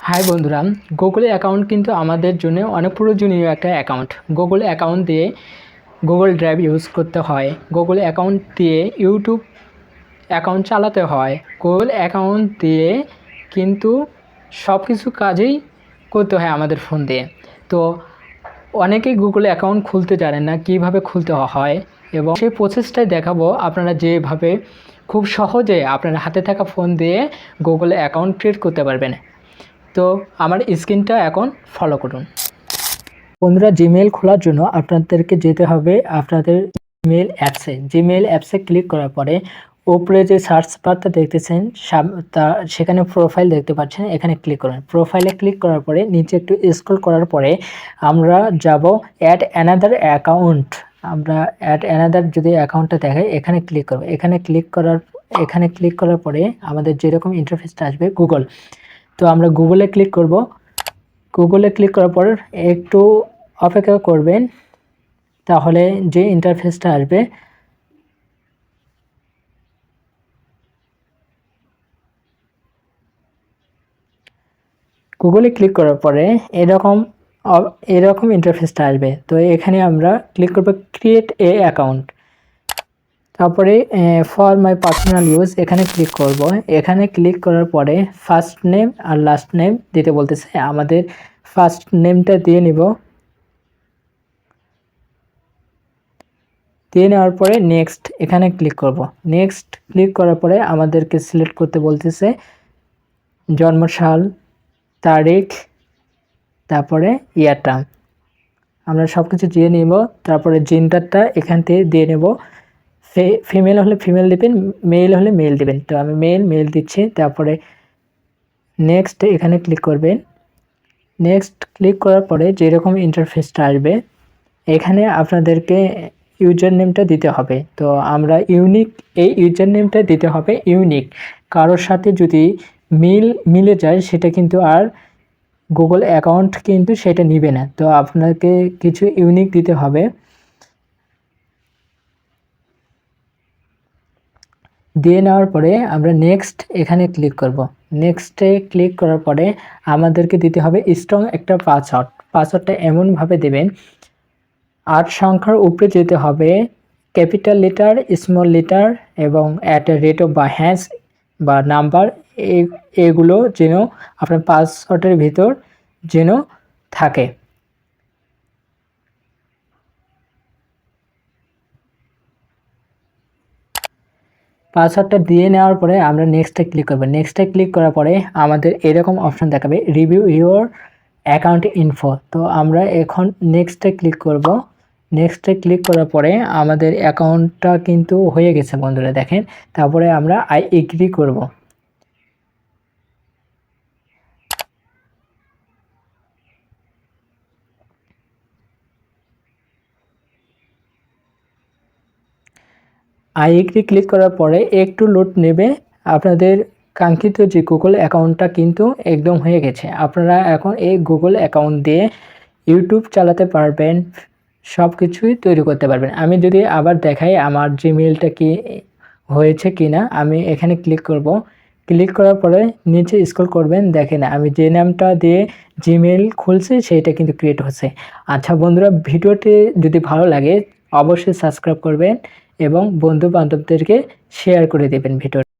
High বন্ধুরা, Google account কিন্তু আমাদের জন্য অনেক প্রয়োজনীয় একটা অ্যাকাউন্ট। গুগল অ্যাকাউন্ট দিয়ে গুগল ড্রাইভ ইউজ করতে হয়, গুগল অ্যাকাউন্ট দিয়ে ইউটিউব অ্যাকাউন্ট চালাতে হয়, গুগল অ্যাকাউন্ট দিয়ে কিন্তু সব কিছু কাজেই করতে হয় আমাদের ফোন দিয়ে। তো অনেকেই গুগল অ্যাকাউন্ট খুলতে জানেন না কীভাবে খুলতে হয়, এবং সেই প্রসেসটাই দেখাবো আপনারা যেভাবে খুব সহজে আপনার হাতে থাকা ফোন দিয়ে গুগল অ্যাকাউন্ট ক্রিয়েট করতে পারবেন। তো আমার স্ক্রিনটা এখন ফলো করুন। বন্ধুরা, জিমেইল খোলার জন্য আপনাদেরকে যেতে হবে আপনাদের জিমেইল অ্যাপসে ক্লিক করার পরে উপরে যে সার্চ বারটা দেখতেছেন সেখানে প্রোফাইল দেখতে পাচ্ছেন, এখানে ক্লিক করুন। প্রোফাইলে ক্লিক করার পরে নিচে একটু স্ক্রল করার পরে আমরা যাব অ্যাড অ্যানাদার অ্যাকাউন্ট। আমরা অ্যাড অ্যানাদার যদি অ্যাকাউন্টটা দেখাই এখানে ক্লিক করব। এখানে ক্লিক করার পরে আমাদের যেরকম ইন্টারফেসটা আসবে গুগল, তো আমরা গুগলে ক্লিক করব। গুগলে ক্লিক করার পর একটু অপেক্ষা করবেন, তাহলে যে ইন্টারফেসটা আসবে গুগলে ক্লিক করার পরে এরকম ইন্টারফেসটা আসবে। তো এখানে আমরা ক্লিক করব ক্রিয়েট এ অ্যাকাউন্ট, তারপরে ফর মাই পার্সোনাল ইউজ এখানে ক্লিক করব। এখানে ক্লিক করার পরে ফার্স্ট নেম আর লাস্ট নেম দিতে বলতেছে, আমাদের ফার্স্ট নেমটা দিয়ে নিব। দিয়ে নেওয়ার পরে নেক্সট এখানে ক্লিক করব। নেক্সট ক্লিক করার পরে আমাদেরকে সিলেক্ট করতে বলতেছে জন্মসাল, তারিখ, তারপরে ইয়ারটা আমরা সব কিছু দিয়ে নিব। তারপরে জেন্ডারটা এখান থেকে দিয়ে নেব। ফিমেল হলে ফিমেল দেবেন, মেল হলে মেল দেবেন। তো আমি মেল দিচ্ছি। তারপরে নেক্সট এখানে ক্লিক করবেন। নেক্সট ক্লিক করার পরে যেরকম ইন্টারফেসটা আসবে এখানে আপনাদেরকে ইউজার নেমটা দিতে হবে। তো আমরা এই ইউজার নেমটা দিতে হবে ইউনিক। কারোর সাথে যদি মিলে যায় সেটা কিন্তু আর গুগল অ্যাকাউন্ট কিন্তু সেটা নিবে না। তো আপনাকে কিছু ইউনিক দিতে হবে। দিয়ে নেওয়ার পরে আমরা নেক্সট এখানে ক্লিক করব। নেক্সটে ক্লিক করার পরে আমাদেরকে দিতে হবে স্ট্রং একটা পাসওয়ার্ডটা এমনভাবে দেবেন 8 সংখ্যার উপরে যেতে হবে, ক্যাপিটাল লেটার, স্মল লেটার এবং @ বা হ্যাশ বা নাম্বার, এগুলো যেন আপনার পাসওয়ার্ডের ভিতর যেন থাকে। পাসওয়ার্ডটা দিয়ে নেওয়ার পরে আমরা নেক্সটে ক্লিক করব। নেক্সটে ক্লিক করার পরে আমাদের এরকম অপশন দেখাবে রিভিউ ইউর অ্যাকাউন্ট ইনফো। তো আমরা এখন নেক্সটে ক্লিক করব। নেক্সটে ক্লিক করার পরে আমাদের অ্যাকাউন্টটা কিন্তু হয়ে গেছে বন্ধুরা, দেখেন। তারপরে আমরা আই এগ্রি করব। আই এগ্রি ক্লিক করার পরে একটু লোড নেবে। আপনাদের কাঙ্ক্ষিত যে গুগল অ্যাকাউন্টটা কিন্তু একদম হয়ে গেছে। আপনারা এখন এই গুগল অ্যাকাউন্ট দিয়ে ইউটিউব চালাতে পারবেন, সব কিছুই তৈরি করতে পারবেন। আমি যদি আবার দেখাই আমার জিমেইলটা কি হয়েছে কি না, আমি এখানে ক্লিক করব। ক্লিক করার পরে নিচে স্ক্রল করবেন, দেখেন আমি যে নামটা দিয়ে জিমেইল খুলছি সেইটা কিন্তু ক্রিয়েট হচ্ছে। আচ্ছা বন্ধুরা, ভিডিওটি যদি ভালো লাগে অবশ্যই সাবস্ক্রাইব করবেন এবং বন্ধু বান্ধবদেরকে শেয়ার করে দেবেন ভিডিও।